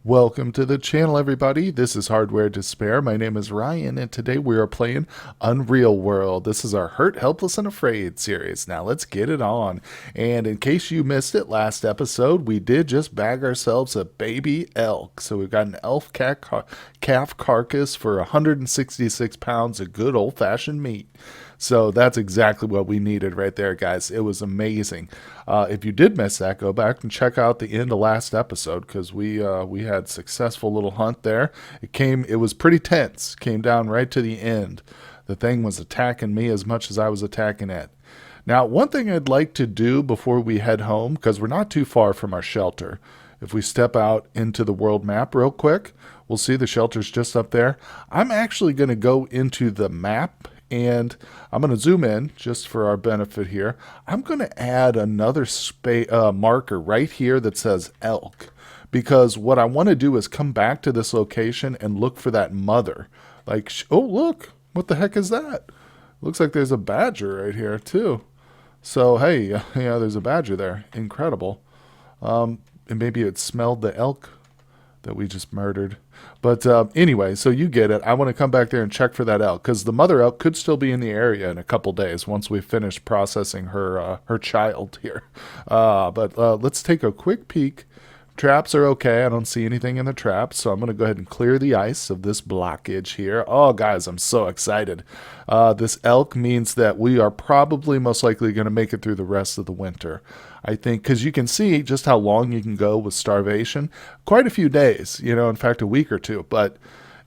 Welcome to the channel, everybody. This is Hardware Despair. My name is Ryan, and today we are playing Unreal World. This is our Hurt, Helpless, and Afraid series. Now, let's get it on. And in case you missed it, last episode, we did just bag ourselves a baby elk. So we've got an calf carcass for 166 pounds of good old-fashioned meat. So that's exactly what we needed right there, guys. It was amazing. If you did miss that, go back and check out the end of last episode because we had successful little hunt there. It was pretty tense. Came down right to the end. The thing was attacking me as much as I was attacking it. Now, one thing I'd like to do before we head home, because we're not too far from our shelter. If we step out into the world map real quick, we'll see the shelter's just up there. I'm actually going to go into the map and I'm going to zoom in just for our benefit here. I'm going to add another marker right here that says elk because what I want to do is come back to this location and look for that mother. Like, oh, look, what the heck is that? Looks like there's a badger right here too. So, hey, yeah, there's a badger there. Incredible. And maybe it smelled the elk that we just murdered. But anyway, so you get it. I want to come back there and check for that elk because the mother elk could still be in the area in a couple days once we finish processing her child here. But let's take a quick peek. Traps are okay. I don't see anything in the traps, so I'm going to go ahead and clear the ice of this blockage here. Oh, guys, I'm so excited. This elk means that we are probably most likely going to make it through the rest of the winter. I think because you can see just how long you can go with starvation. Quite a few days, in fact, a week or two. But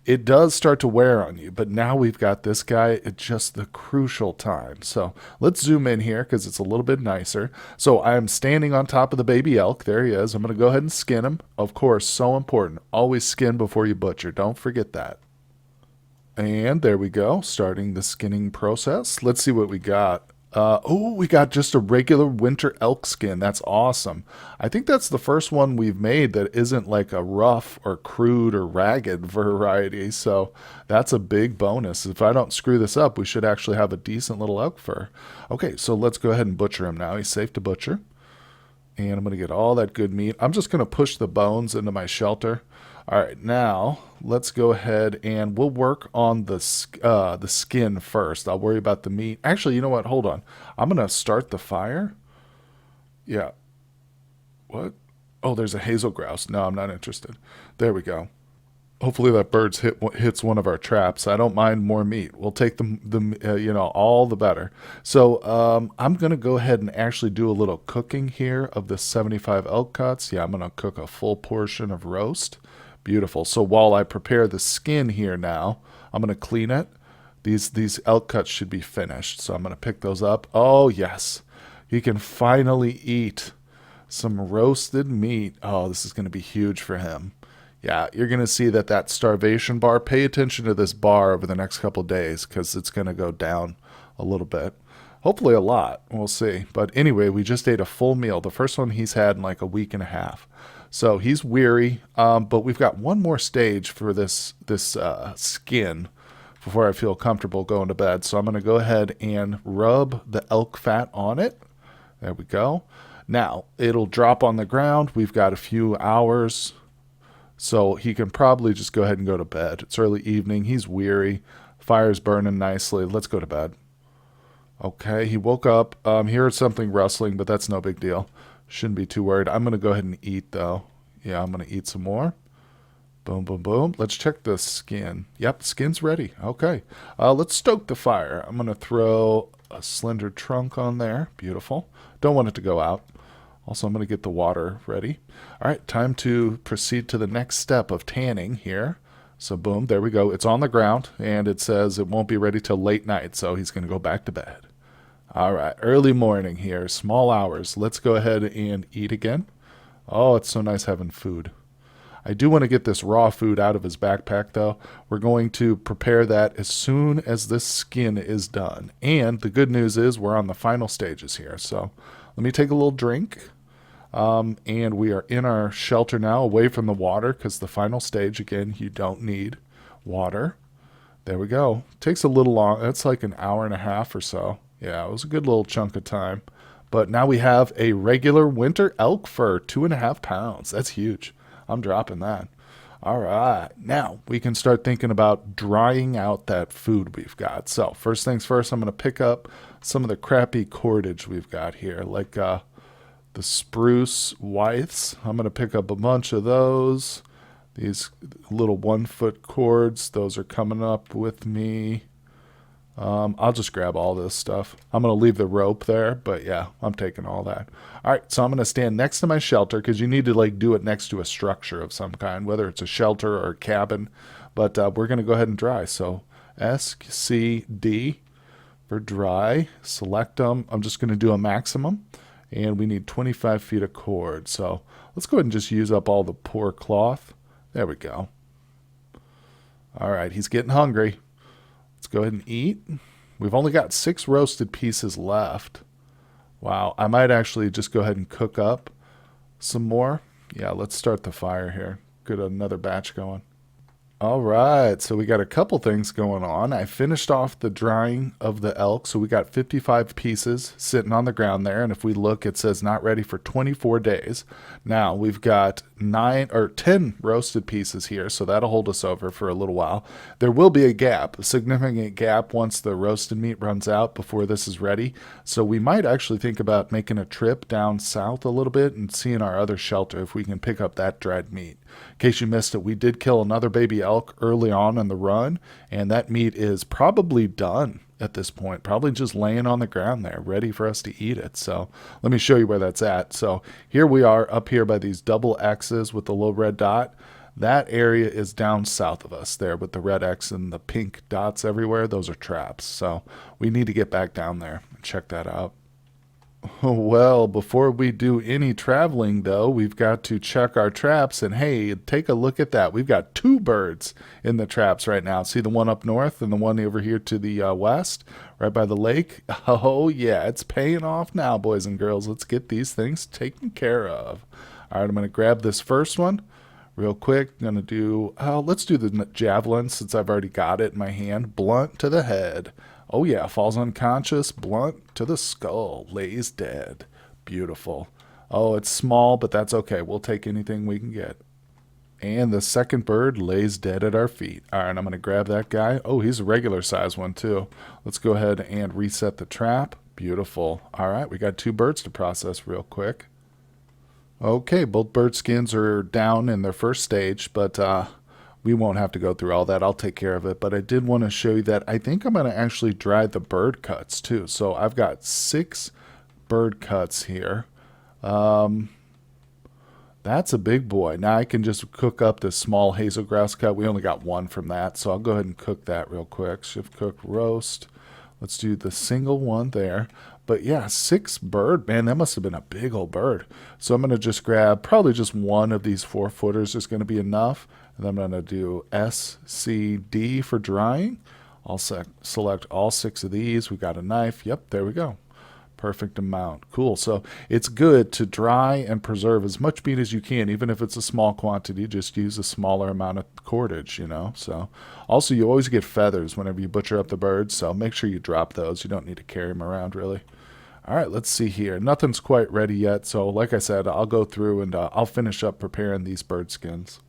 it does start to wear on you. But now we've got this guy at just the crucial time. So let's zoom in here because it's a little bit nicer. So I'm standing on top of the baby elk. There he is. I'm going to go ahead and skin him. Of course, so important. Always skin before you butcher. Don't forget that. And there we go, starting the skinning process. Let's see what we got. We got just a regular winter elk skin. That's awesome. I think that's the first one we've made that isn't like a rough or crude or ragged variety. So that's a big bonus. If I don't screw this up, we should actually have a decent little elk fur. Okay, so let's go ahead and butcher him now. He's safe to butcher. And I'm going to get all that good meat. I'm just going to push the bones into my shelter. All right, now let's go ahead and we'll work on the skin first. I'll worry about the meat. Actually, you know what? Hold on. I'm going to start the fire. Yeah. What? Oh, there's a hazel grouse. No, I'm not interested. There we go. Hopefully that hits one of our traps. I don't mind more meat. We'll take all the better. So I'm gonna go ahead and actually do a little cooking here of the 75 elk cuts. Yeah, I'm gonna cook a full portion of roast. Beautiful. So while I prepare the skin here now, I'm gonna clean it. These elk cuts should be finished. So I'm gonna pick those up. Oh yes, he can finally eat some roasted meat. Oh, this is gonna be huge for him. Yeah, you're going to see that starvation bar. Pay attention to this bar over the next couple of days because it's going to go down a little bit. Hopefully a lot. We'll see. But anyway, we just ate a full meal. The first one he's had in like a week and a half. So he's weary, but we've got one more stage for this skin before I feel comfortable going to bed. So I'm going to go ahead and rub the elk fat on it. There we go. Now, it'll drop on the ground. We've got a few hours. So he can probably just go ahead and go to bed. It's early evening. He's weary. Fire's burning nicely. Let's go to bed. Okay, he woke up. He heard something rustling, but that's no big deal. Shouldn't be too worried. I'm going to go ahead and eat, though. Yeah, I'm going to eat some more. Boom, boom, boom. Let's check the skin. Yep, skin's ready. Okay. Let's stoke the fire. I'm going to throw a slender trunk on there. Beautiful. Don't want it to go out. Also, I'm going to get the water ready. All right, time to proceed to the next step of tanning here. So boom, there we go. It's on the ground, and it says it won't be ready till late night, so he's going to go back to bed. All right, early morning here, small hours. Let's go ahead and eat again. Oh, it's so nice having food. I do want to get this raw food out of his backpack, though. We're going to prepare that as soon as this skin is done. And the good news is we're on the final stages here, so let me take a little drink. And we are in our shelter now, away from the water, because the final stage, again, you don't need water. There we go. Takes a little long. That's like an hour and a half or so. Yeah, it was a good little chunk of time. But now we have a regular winter elk fur, 2.5 pounds. That's huge. I'm dropping that. All right, now we can start thinking about drying out that food we've got. So first things first, I'm going to pick up some of the crappy cordage we've got here, like the spruce withes. I'm going to pick up a bunch of those. These little 1 foot cords, those are coming up with me. I'll just grab all this stuff. I'm going to leave the rope there, but yeah, I'm taking all that. All right, so I'm going to stand next to my shelter because you need to like do it next to a structure of some kind, whether it's a shelter or a cabin. But we're going to go ahead and dry. So S, C, D for dry. Select them. I'm just going to do a maximum, and we need 25 feet of cord. So let's go ahead and just use up all the poor cloth. There we go. All right, he's getting hungry. Let's go ahead and eat. We've only got 6 roasted pieces left. Wow, I might actually just go ahead and cook up some more. Yeah, let's start the fire here. Get another batch going. All right, so we got a couple things going on. I finished off the drying of the elk, so we got 55 pieces sitting on the ground there, and if we look, it says not ready for 24 days. Now, we've got 10 roasted pieces here, so that'll hold us over for a little while. There will be a gap, a significant gap once the roasted meat runs out before this is ready, so we might actually think about making a trip down south a little bit and seeing our other shelter if we can pick up that dried meat. In case you missed it, we did kill another baby elk early on in the run, and that meat is probably done at this point, probably just laying on the ground there, ready for us to eat it. So let me show you where that's at. So here we are up here by these double X's with the little red dot. That area is down south of us there with the red X and the pink dots everywhere. Those are traps. So we need to get back down there and check that out. Well, before we do any traveling, though, we've got to check our traps. And hey, take a look at that. We've got 2 birds in the traps right now. See the one up north and the one over here to the west, right by the lake? Oh, yeah, it's paying off now, boys and girls. Let's get these things taken care of. All right, I'm going to grab this first one real quick. I'm going to do, let's do the javelin since I've already got it in my hand. Blunt to the head. Oh yeah, falls unconscious, blunt to the skull, lays dead. Beautiful. Oh, it's small, but that's okay. We'll take anything we can get. And the second bird lays dead at our feet. All right, I'm going to grab that guy. Oh, he's a regular size one too. Let's go ahead and reset the trap. Beautiful. All right, we got 2 birds to process real quick. Okay, both bird skins are down in their first stage, but we won't have to go through all that. I'll take care of it. But I did want to show you that I think I'm going to actually dry the bird cuts too. So I've got 6 bird cuts here. That's a big boy. Now I can just cook up this small hazel grouse cut. We only got 1 from that. So I'll go ahead and cook that real quick. Shift cook roast. Let's do the single one there. But yeah, 6 bird, man, that must have been a big old bird. So I'm going to just grab probably just 1 of these 4-footers is going to be enough. And I'm going to do S, C, D for drying. I'll select all 6 of these. We got a knife. Yep, there we go. Perfect amount. Cool. So it's good to dry and preserve as much meat as you can, even if it's a small quantity. Just use a smaller amount of cordage, you know. So also, you always get feathers whenever you butcher up the birds, so make sure you drop those. You don't need to carry them around, really. All right, let's see here. Nothing's quite ready yet, so like I said, I'll go through and I'll finish up preparing these bird skins.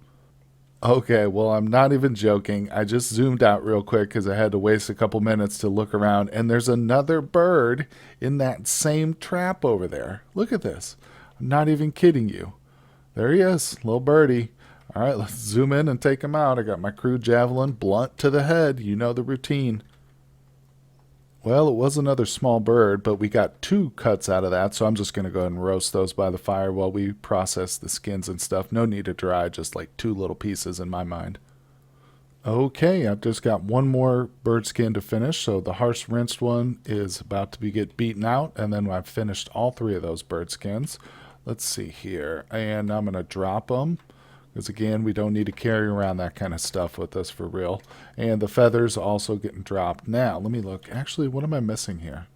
Okay, well, I'm not even joking. I just zoomed out real quick because I had to waste a couple minutes to look around, and there's another bird in that same trap over there. Look at this. I'm not even kidding you. There he is, little birdie. All right, let's zoom in and take him out. I got my crude javelin, blunt to the head. You know the routine. Well, it was another small bird, but we got 2 cuts out of that, so I'm just going to go ahead and roast those by the fire while we process the skins and stuff. No need to dry, just like 2 little pieces in my mind. Okay, I've just got 1 more bird skin to finish, so the harsh rinsed one is about to get beaten out, and then I've finished all 3 of those bird skins. Let's see here, and I'm going to drop them. Because again, we don't need to carry around that kind of stuff with us for real. And the feathers also getting dropped. Now, let me look. Actually, what am I missing here?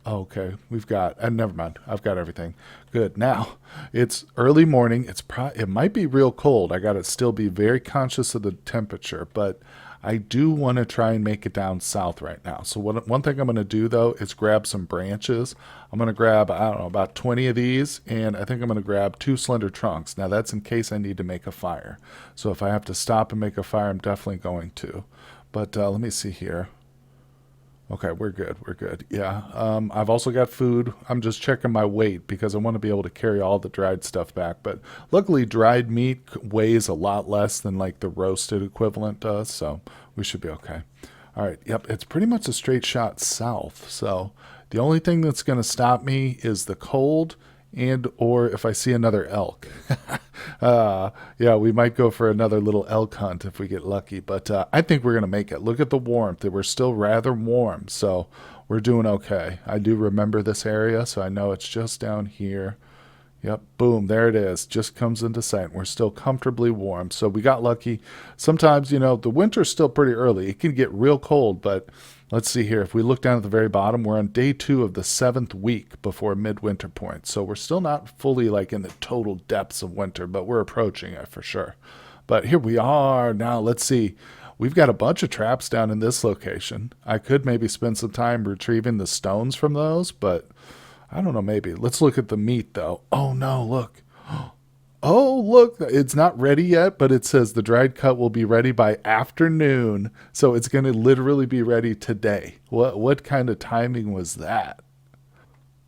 Oh, okay, we've got, never mind. I've got everything. Good. Now, it's early morning. It might be real cold. I got to still be very conscious of the temperature. But I do want to try and make it down south right now. So one thing I'm going to do though is grab some branches. I'm going to grab, I don't know, about 20 of these, and I think I'm going to grab 2 slender trunks. Now that's in case I need to make a fire. So if I have to stop and make a fire, I'm definitely going to. But let me see here. Okay, we're good. We're good. Yeah. I've also got food. I'm just checking my weight because I want to be able to carry all the dried stuff back. But luckily, dried meat weighs a lot less than like the roasted equivalent does, so we should be okay. All right. Yep. It's pretty much a straight shot south. So the only thing that's going to stop me is the cold and or if I see another elk. Yeah, we might go for another little elk hunt if we get lucky, but I think we're going to make it. Look at the warmth. We're still rather warm, so we're doing okay. I do remember this area, so I know it's just down here. Yep, boom, there it is. Just comes into sight. We're still comfortably warm, so we got lucky. Sometimes, the winter's still pretty early. It can get real cold, but let's see here. If we look down at the very bottom, we're on day 2 of the 7th week before midwinter point. So we're still not fully like in the total depths of winter, but we're approaching it for sure. But here we are. Now let's see. We've got a bunch of traps down in this location. I could maybe spend some time retrieving the stones from those, but I don't know, maybe. Let's look at the meat though. Oh no, look. Oh, look, it's not ready yet, but it says the dried cut will be ready by afternoon. So it's going to literally be ready today. What kind of timing was that?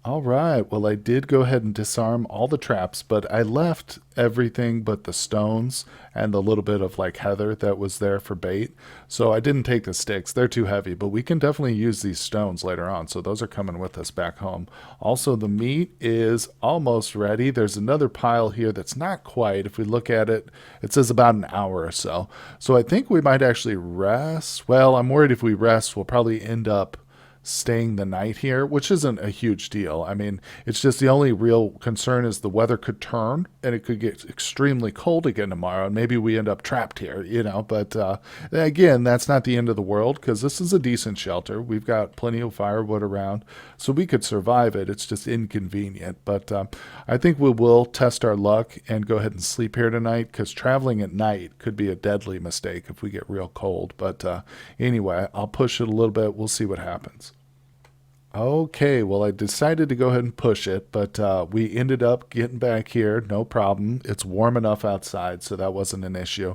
All right. Well, I did go ahead and disarm all the traps, but I left everything but the stones and the little bit of like heather that was there for bait. So I didn't take the sticks. They're too heavy, but we can definitely use these stones later on. So those are coming with us back home. Also, the meat is almost ready. There's another pile here that's not quite. If we look at it, it says about an hour or so. So I think we might actually rest. Well, I'm worried if we rest, we'll probably end up staying the night here, which isn't a huge deal. I mean, it's just the only real concern is the weather could turn and it could get extremely cold again tomorrow, and maybe we end up trapped here. But again, that's not the end of the world because this is a decent shelter. We've got plenty of firewood around, so we could survive it. It's just inconvenient. But I think we will test our luck and go ahead and sleep here tonight because traveling at night could be a deadly mistake if we get real cold. But anyway, I'll push it a little bit. We'll see what happens. Okay, well, I decided to go ahead and push it, but we ended up getting back here, no problem. It's warm enough outside, so that wasn't an issue.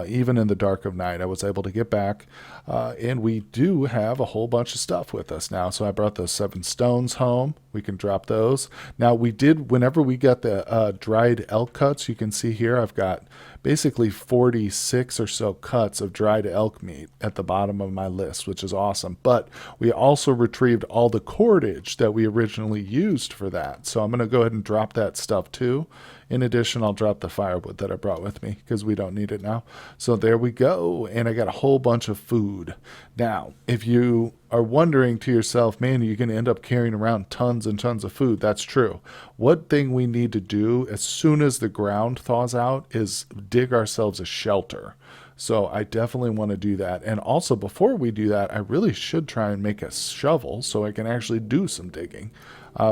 Even in the dark of night, I was able to get back, and we do have a whole bunch of stuff with us now. So I brought those 7 stones home. We can drop those. Now, we did, whenever we got the dried elk cuts, you can see here, I've got basically 46 or so cuts of dried elk meat at the bottom of my list, which is awesome. But we also retrieved all the cordage that we originally used for that. So I'm going to go ahead and drop that stuff too. In addition, I'll drop the firewood that I brought with me because we don't need it now. So there we go. And I got a whole bunch of food. Now, if you are wondering to yourself, man, you're going to end up carrying around tons and tons of food. That's true. One thing we need to do as soon as the ground thaws out is dig ourselves a shelter. So I definitely want to do that. And also, before we do that, I really should try and make a shovel so I can actually do some digging.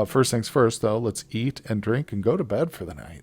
First things first, though, let's eat and drink and go to bed for the night.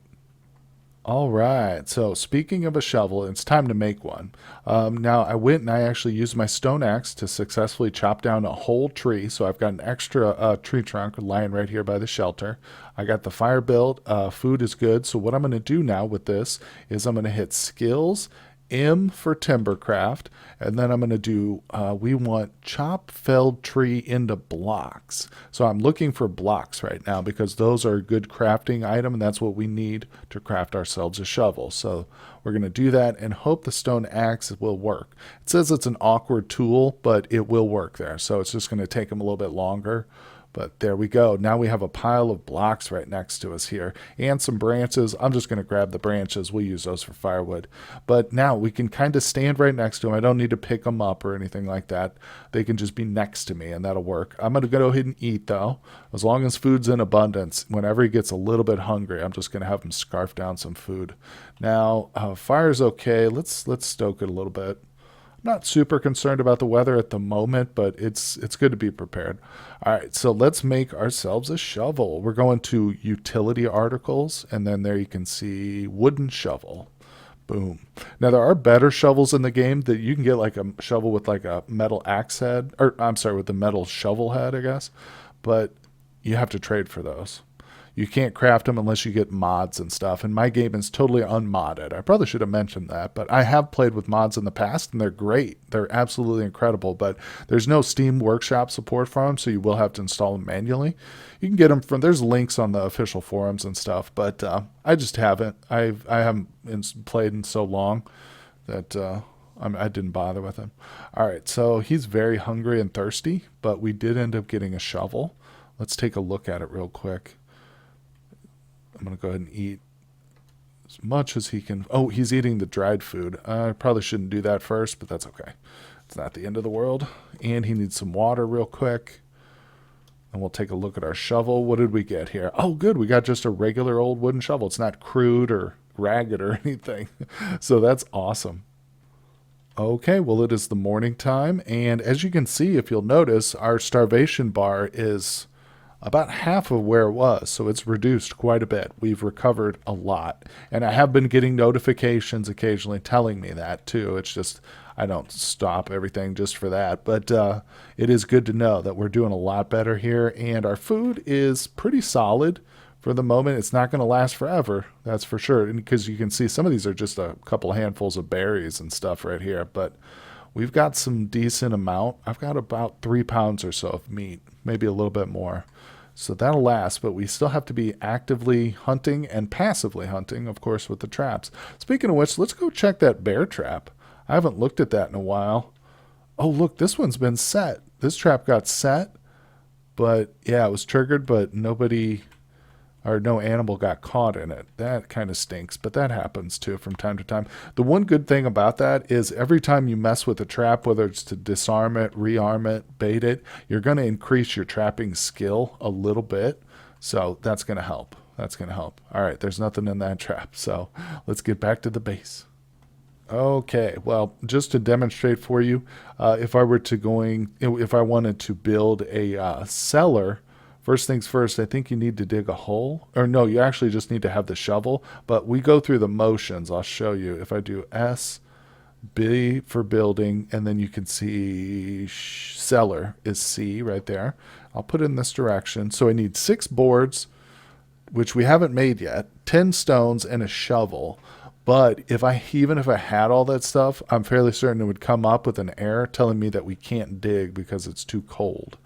All right. So speaking of a shovel, it's time to make one. Now I went and I actually used my stone axe to successfully chop down a whole tree. So I've got an extra tree trunk lying right here by the shelter. I got the fire built. Food is good. So what I'm going to do now with this is I'm going to hit skills, M for timbercraft, and then I'm going to do, we want chop felled tree into blocks. So I'm looking for blocks right now because those are a good crafting item, and that's what we need to craft ourselves a shovel. So we're going to do that and hope the stone axe will work. It says it's an awkward tool, but it will work there. So it's just going to take them a little bit longer. But there we go. Now we have a pile of blocks right next to us here and some branches. I'm just going to grab the branches. We'll use those for firewood. But now we can kind of stand right next to them. I don't need to pick them up or anything like that. They can just be next to me and that'll work. I'm going to go ahead and eat though. As long as food's in abundance, whenever he gets a little bit hungry, I'm just going to have him scarf down some food. Now, fire's okay. Let's stoke it a little bit. Not super concerned about the weather at the moment, but it's good to be prepared. All right, so let's make ourselves a shovel. We're going to utility articles, and then there you can see wooden shovel. Boom. Now there are better shovels in the game that you can get, like a shovel with like a metal axe head, or I'm sorry, with the metal shovel head, I guess. But you have to trade for those. You can't craft them unless you get mods and stuff. And my game is totally unmodded. I probably should have mentioned that, but I have played with mods in the past, and they're great. They're absolutely incredible. But there's no Steam Workshop support for them, so you will have to install them manually. You can get them from, there's links on the official forums and stuff, but I just haven't. I haven't played in so long that I didn't bother with him. All right, so he's very hungry and thirsty, but we did end up getting a shovel. Let's take a look at it real quick. I'm going to go ahead and eat as much as he can. Oh, he's eating the dried food. I probably shouldn't do that first, but that's okay. It's not the end of the world. And he needs some water real quick. And we'll take a look at our shovel. What did we get here? Oh, good. We got just a regular old wooden shovel. It's not crude or ragged or anything. So that's awesome. Okay, well, it is the morning time. And as you can see, if you'll notice, our starvation bar is about half of where it was, so it's reduced quite a bit. We've recovered a lot, and I have been getting notifications occasionally telling me that too. It's just I don't stop everything just for that, but it is good to know that we're doing a lot better here, and our food is pretty solid for the moment. It's not going to last forever, that's for sure, because you can see some of these are just a couple handfuls of berries and stuff right here, but we've got some decent amount. I've got about 3 pounds or so of meat, maybe a little bit more. So that'll last, but we still have to be actively hunting and passively hunting, of course, with the traps. Speaking of which, let's go check that bear trap. I haven't looked at that in a while. Oh, look, this one's been set. This trap got set, but yeah, it was triggered, but nobody or no animal got caught in it. That kind of stinks, but that happens too from time to time. The one good thing about that is every time you mess with a trap, whether it's to disarm it, rearm it, bait it, you're going to increase your trapping skill a little bit. So that's going to help. That's going to help. All right, there's nothing in that trap. So let's get back to the base. Okay, well, just to demonstrate for you, if I wanted to build a cellar, first things first, I think you need to dig a hole. Or no, you actually just need to have the shovel. But we go through the motions. I'll show you. If I do S, B for building, and then you can see cellar is C right there. I'll put it in this direction. So I need 6 boards, which we haven't made yet, 10 stones, and a shovel. But even if I had all that stuff, I'm fairly certain it would come up with an error telling me that we can't dig because it's too cold.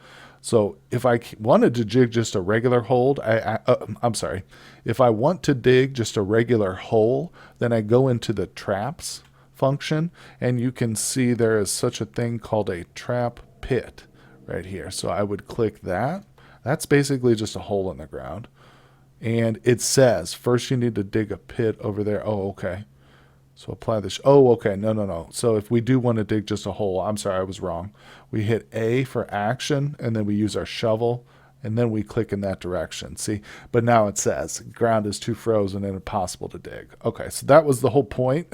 So if I wanted to dig just a regular hole, if I want to dig just a regular hole, then I go into the traps function, and you can see there is such a thing called a trap pit right here. So I would click that. That's basically just a hole in the ground. And it says, first you need to dig a pit over there. Oh, okay. So apply this. Oh, okay. No. So if we do want to dig just a hole, I'm sorry, I was wrong. We hit A for action, and then we use our shovel, and then we click in that direction. See, but now it says ground is too frozen and impossible to dig. Okay, so that was the whole point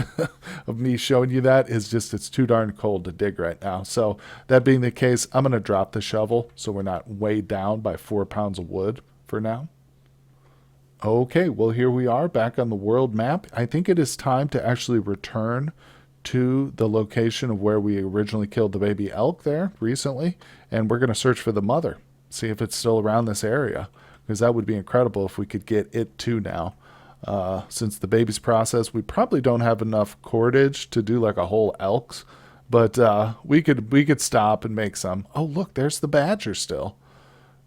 of me showing you that, is just it's too darn cold to dig right now. So that being the case, I'm going to drop the shovel so we're not weighed down by 4 pounds of wood for now. Okay, well, here we are back on the world map. I think it is time to actually return to the location of where we originally killed the baby elk there recently, and we're going to search for the mother, see if it's still around this area, because that would be incredible if we could get it too now. Since the baby's processed, we probably don't have enough cordage to do like a whole elk's, but we could stop and make some. Oh, look, there's the badger still.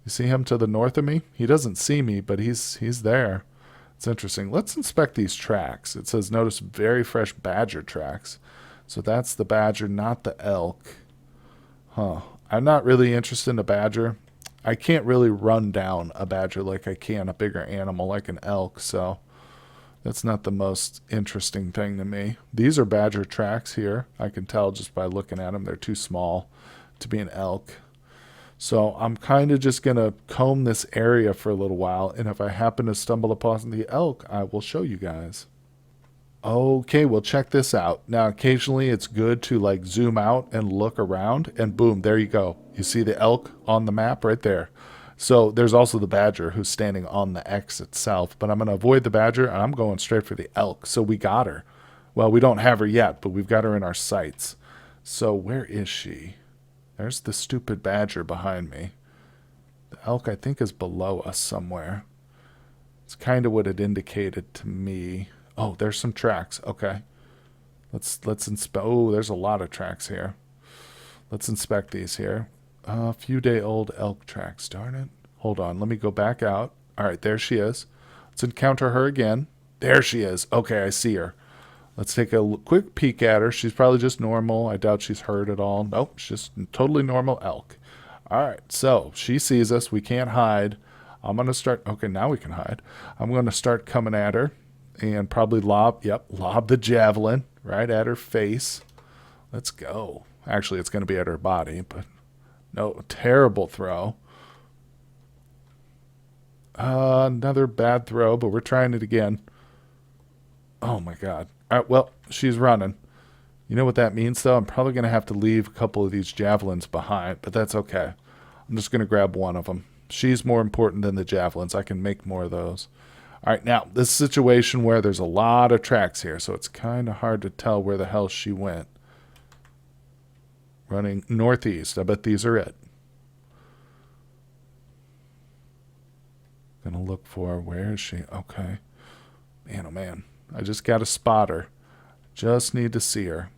You see him to the north of me? He doesn't see me, but he's there. It's interesting. Let's inspect these tracks. It says, notice very fresh badger tracks. So that's the badger, not the elk. Huh. I'm not really interested in a badger. I can't really run down a badger like I can a bigger animal like an elk, so that's not the most interesting thing to me. These are badger tracks here. I can tell just by looking at them. They're too small to be an elk. So I'm kind of just going to comb this area for a little while, and if I happen to stumble upon the elk, I will show you guys. Okay, well, check this out. Now, occasionally it's good to like zoom out and look around, and boom, there you go. You see the elk on the map right there. So there's also the badger who's standing on the X itself, but I'm going to avoid the badger, and I'm going straight for the elk. So we got her. Well, we don't have her yet, but we've got her in our sights. So where is she? There's the stupid badger behind me. The elk, I think, is below us somewhere. It's kind of what it indicated to me. Oh, there's some tracks. Okay. Let's inspect. Oh, there's a lot of tracks here. Let's inspect these here. A few day old elk tracks. Darn it. Hold on. Let me go back out. All right, there she is. Let's encounter her again. There she is. Okay, I see her. Let's take a quick peek at her. She's probably just normal. I doubt she's hurt at all. Nope, she's just totally normal elk. All right, so she sees us. We can't hide. I'm going to start. Okay, now we can hide. I'm going to start coming at her and probably lob the javelin right at her face. Let's go. Actually, it's going to be at her body, but no, terrible throw. Another bad throw, but we're trying it again. Oh my God. All right, well, she's running. You know what that means, though? I'm probably going to have to leave a couple of these javelins behind, but that's okay. I'm just going to grab one of them. She's more important than the javelins. I can make more of those. All right, now, this situation where there's a lot of tracks here, so it's kind of hard to tell where the hell she went. Running northeast. I bet these are it. Gonna look for, where is she? Okay. Man, oh man. I just got to spot her. Just need to see her.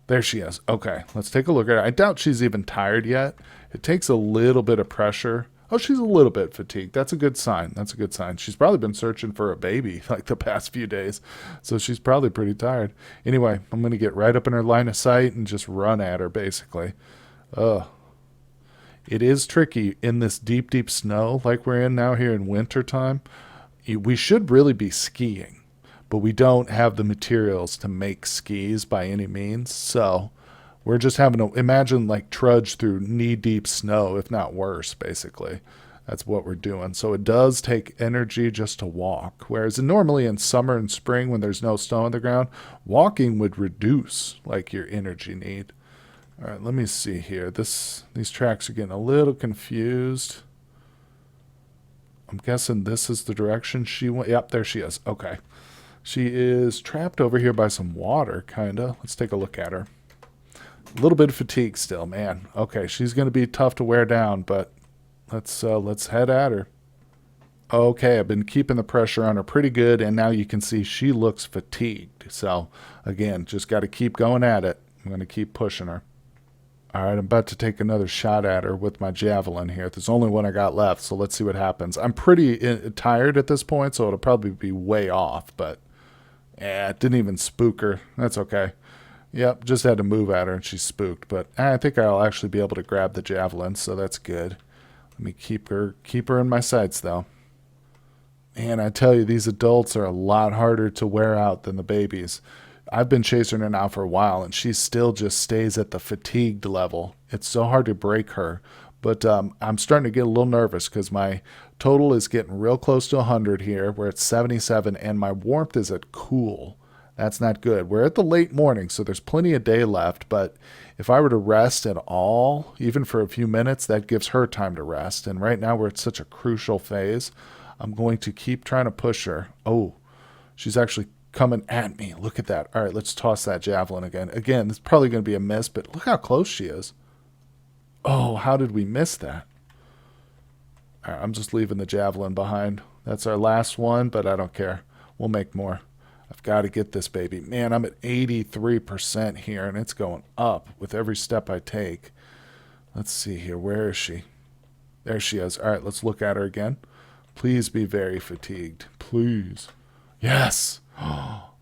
There she is. Okay, let's take a look at her. I doubt she's even tired yet. It takes a little bit of pressure. Oh, she's a little bit fatigued. That's a good sign. That's a good sign. She's probably been searching for a baby like the past few days. So she's probably pretty tired. Anyway, I'm going to get right up in her line of sight and just run at her, basically. Ugh. It is tricky in this deep, deep snow like we're in now here in winter time. We should really be skiing, but we don't have the materials to make skis by any means. So we're just having to imagine like trudge through knee-deep snow, if not worse, basically. That's what we're doing. So it does take energy just to walk. Whereas normally in summer and spring when there's no snow on the ground, walking would reduce like your energy need. All right, let me see here. These tracks are getting a little confused. I'm guessing this is the direction she went. Yep, there she is. Okay. She is trapped over here by some water, kind of. Let's take a look at her. A little bit of fatigue still, man. Okay, she's going to be tough to wear down, but let's head at her. Okay, I've been keeping the pressure on her pretty good, and now you can see she looks fatigued. So, again, just got to keep going at it. I'm going to keep pushing her. All right, I'm about to take another shot at her with my javelin here. There's only one I got left, so let's see what happens. I'm pretty tired at this point, so it'll probably be way off, but it didn't even spook her. That's okay. Yep, just had to move at her, and she's spooked, but I think I'll actually be able to grab the javelin, so that's good. Let me keep her in my sights, though. Man, I tell you, these adults are a lot harder to wear out than the babies. I've been chasing her now for a while, and she still just stays at the fatigued level. It's so hard to break her. But I'm starting to get a little nervous because my total is getting real close to 100 here. We're at 77, and my warmth is at cool. That's not good. We're at the late morning, so there's plenty of day left. But if I were to rest at all, even for a few minutes, that gives her time to rest. And right now we're at such a crucial phase. I'm going to keep trying to push her. Oh, she's actually coming at me. Look at that. All right, let's toss that javelin again. Again, this is probably going to be a miss, but look how close she is. Oh, how did we miss that? All right, I'm just leaving the javelin behind. That's our last one, but I don't care. We'll make more. I've got to get this baby. Man, I'm at 83% here, and it's going up with every step I take. Let's see here. Where is she? There she is. All right, let's look at her again. Please be very fatigued. Please. Yes.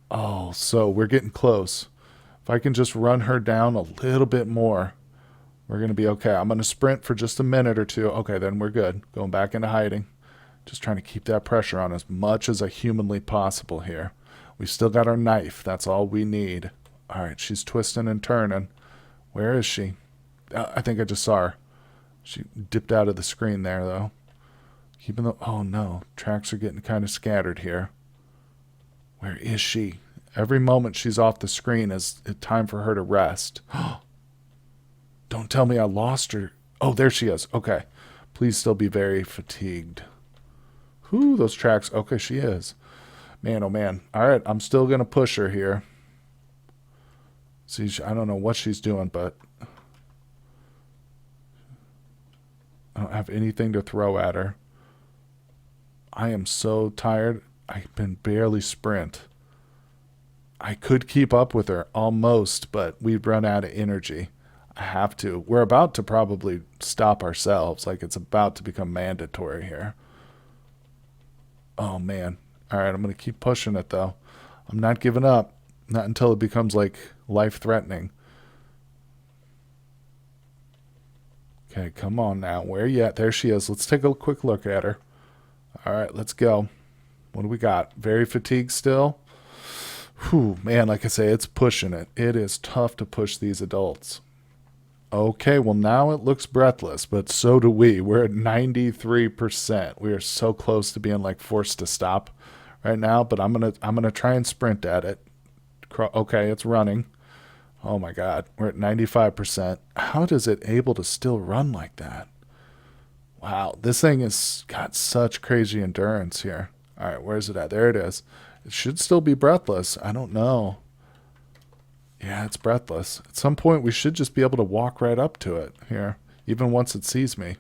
Oh, so we're getting close. If I can just run her down a little bit more, we're going to be okay. I'm going to sprint for just a minute or two. Okay, then we're good. Going back into hiding. Just trying to keep that pressure on as much as humanly possible here. We've still got our knife. That's all we need. All right, she's twisting and turning. Where is she? I think I just saw her. She dipped out of the screen there, though. Keeping the... Oh, no. Tracks are getting kind of scattered here. Where is she? Every moment she's off the screen is time for her to rest. Don't tell me I lost her. Oh, there she is. Okay. Please still be very fatigued. Whew, those tracks. Okay, she is. Man, oh man. All right, I'm still going to push her here. See, I don't know what she's doing, but I don't have anything to throw at her. I am so tired. I can barely sprint. I could keep up with her almost, but we'd run out of energy. I have to. We're about to probably stop ourselves. Like it's about to become mandatory here. Oh man. All right, I'm going to keep pushing it though. I'm not giving up. Not until it becomes like life-threatening. Okay, come on now. Where are you at? There she is. Let's take a quick look at her. All right, let's go. What do we got? Very fatigued still? Whew, man, like I say, it's pushing it. It is tough to push these adults. Okay, well now it looks breathless, but so do we. We're at 93%. We are so close to being like forced to stop right now, but I'm gonna try and sprint at it. Okay, it's running. Oh my God, we're at 95%. How does it able to still run like that? Wow, this thing has got such crazy endurance here. All right, where's it at? There it is. It should still be breathless. I don't know. Yeah, it's breathless. At some point, we should just be able to walk right up to it here, even once it sees me.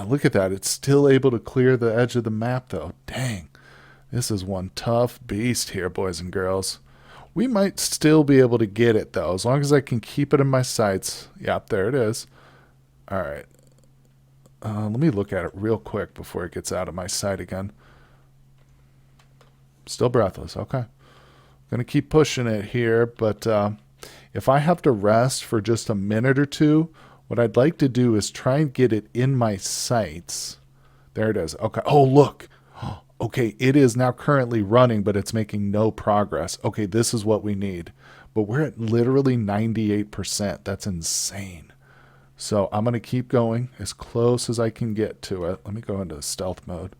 Look at that. It's still able to clear the edge of the map, though. Dang. This is one tough beast here, boys and girls. We might still be able to get it, though, as long as I can keep it in my sights. Yep, there it is. All right. Let me look at it real quick before it gets out of my sight again. Still breathless. Okay. Going to keep pushing it here, but if I have to rest for just a minute or two, what I'd like to do is try and get it in my sights. There it is. Okay. Oh, look. Okay, it is now currently running, but it's making no progress. Okay, this is what we need. But we're at literally 98%. That's insane. So I'm going to keep going as close as I can get to it. Let me go into stealth mode.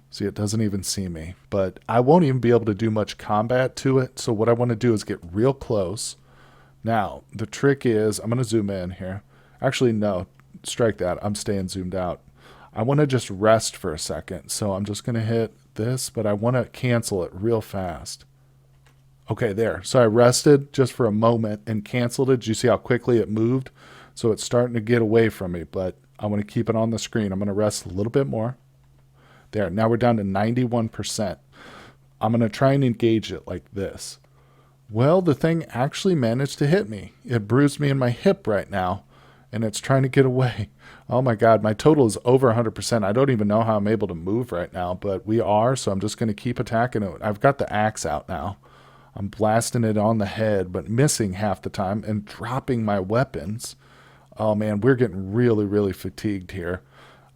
See, it doesn't even see me. But I won't even be able to do much combat to it. So what I want to do is get real close. Now, the trick is, I'm going to zoom in here. Actually, no, strike that. I'm staying zoomed out. I want to just rest for a second. So I'm just going to hit this, but I want to cancel it real fast. Okay, there. So I rested just for a moment and canceled it. Did you see how quickly it moved? So it's starting to get away from me, but I want to keep it on the screen. I'm going to rest a little bit more. There. Now we're down to 91%. I'm going to try and engage it like this. Well, the thing actually managed to hit me. It bruised me in my hip right now, and it's trying to get away. Oh my God, my total is over 100%. I don't even know how I'm able to move right now, but we are, so I'm just going to keep attacking it. I've got the axe out now. I'm blasting it on the head, but missing half the time and dropping my weapons. Oh man, we're getting really, really fatigued here.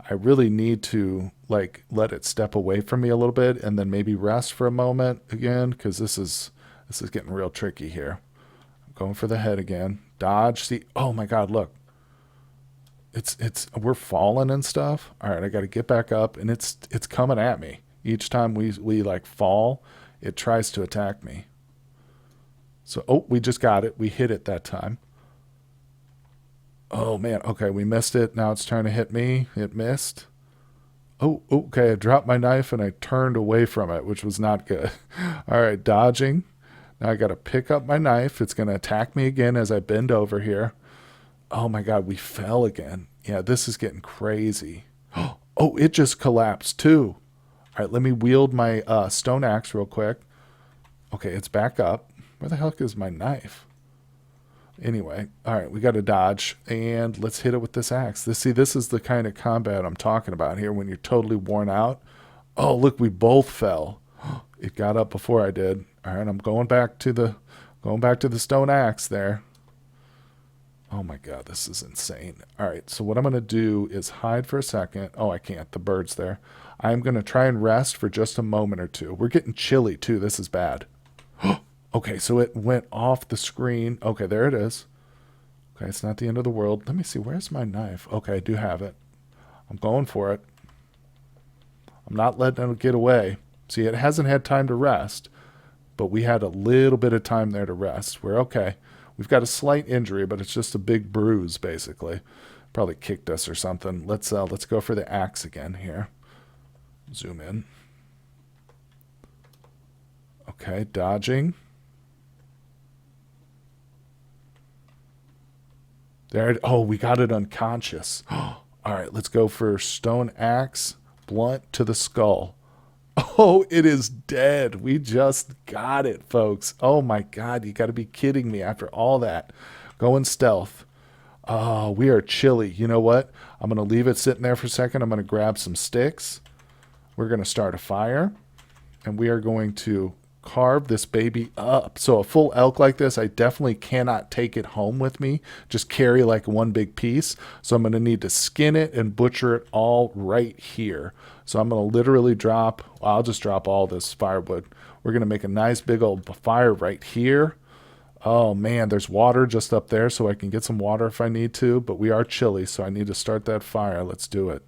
I really need to like let it step away from me a little bit and then maybe rest for a moment again, because this is getting real tricky here. I'm going for the head again. Dodge. See, oh my God, look. We're falling and stuff. All right, I got to get back up, and it's coming at me. Each time we like fall, it tries to attack me. So, oh, we just got it. We hit it that time. Oh man, okay, we missed it. Now it's trying to hit me. It missed. Oh, okay, I dropped my knife and I turned away from it, which was not good. All right, dodging. Now I got to pick up my knife. It's going to attack me again as I bend over here. Oh my God, we fell again. Yeah, this is getting crazy. Oh, it just collapsed too. All right, let me wield my stone axe real quick. Okay, it's back up. Where the heck is my knife? Anyway, all right, we got to dodge, and let's hit it with this axe. This is the kind of combat I'm talking about here when you're totally worn out. Oh, look, we both fell. It got up before I did. All right, I'm going back to the stone axe there. Oh my God, this is insane. All right, so what I'm going to do is hide for a second. Oh, I can't. The bird's there. I'm going to try and rest for just a moment or two. We're getting chilly, too. This is bad. Okay, so it went off the screen. Okay, there it is. Okay, it's not the end of the world. Let me see. Where's my knife? Okay, I do have it. I'm going for it. I'm not letting it get away. See, it hasn't had time to rest, but we had a little bit of time there to rest. We're okay. We've got a slight injury, but it's just a big bruise, basically. Probably kicked us or something. Let's go for the axe again here. Zoom in. Okay, dodging. There. Oh, we got it unconscious. All right, let's go for stone axe, blunt to the skull. Oh, it is dead. We just got it, folks. Oh my God, you got to be kidding me after all that. Going stealth. Oh, we are chilly. You know what? I'm going to leave it sitting there for a second. I'm going to grab some sticks. We're going to start a fire, and we are going to carve this baby up. So a full elk like this, I definitely cannot take it home with me. Just carry like one big piece. So I'm going to need to skin it and butcher it all right here. So I'm going to literally drop, well, I'll just drop all this firewood. We're going to make a nice big old fire right here. Oh man, there's water just up there, so I can get some water if I need to, but we are chilly, so I need to start that fire. Let's do it.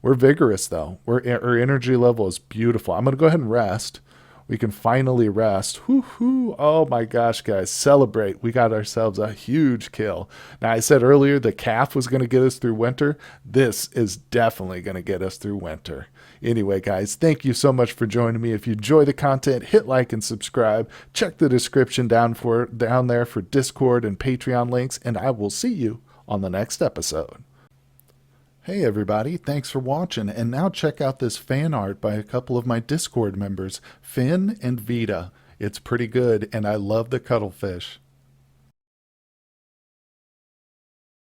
We're vigorous though. Our energy level is beautiful. I'm going to go ahead and rest. We can finally rest. Whoo-hoo. Oh my gosh, guys, celebrate. We got ourselves a huge kill. Now, I said earlier the calf was going to get us through winter. This is definitely going to get us through winter. Anyway, guys, thank you so much for joining me. If you enjoy the content, hit like and subscribe. Check the description down there for Discord and Patreon links, and I will see you on the next episode. Hey everybody, thanks for watching, and now check out this fan art by a couple of my Discord members, Finn and Vita. It's pretty good, and I love the cuttlefish.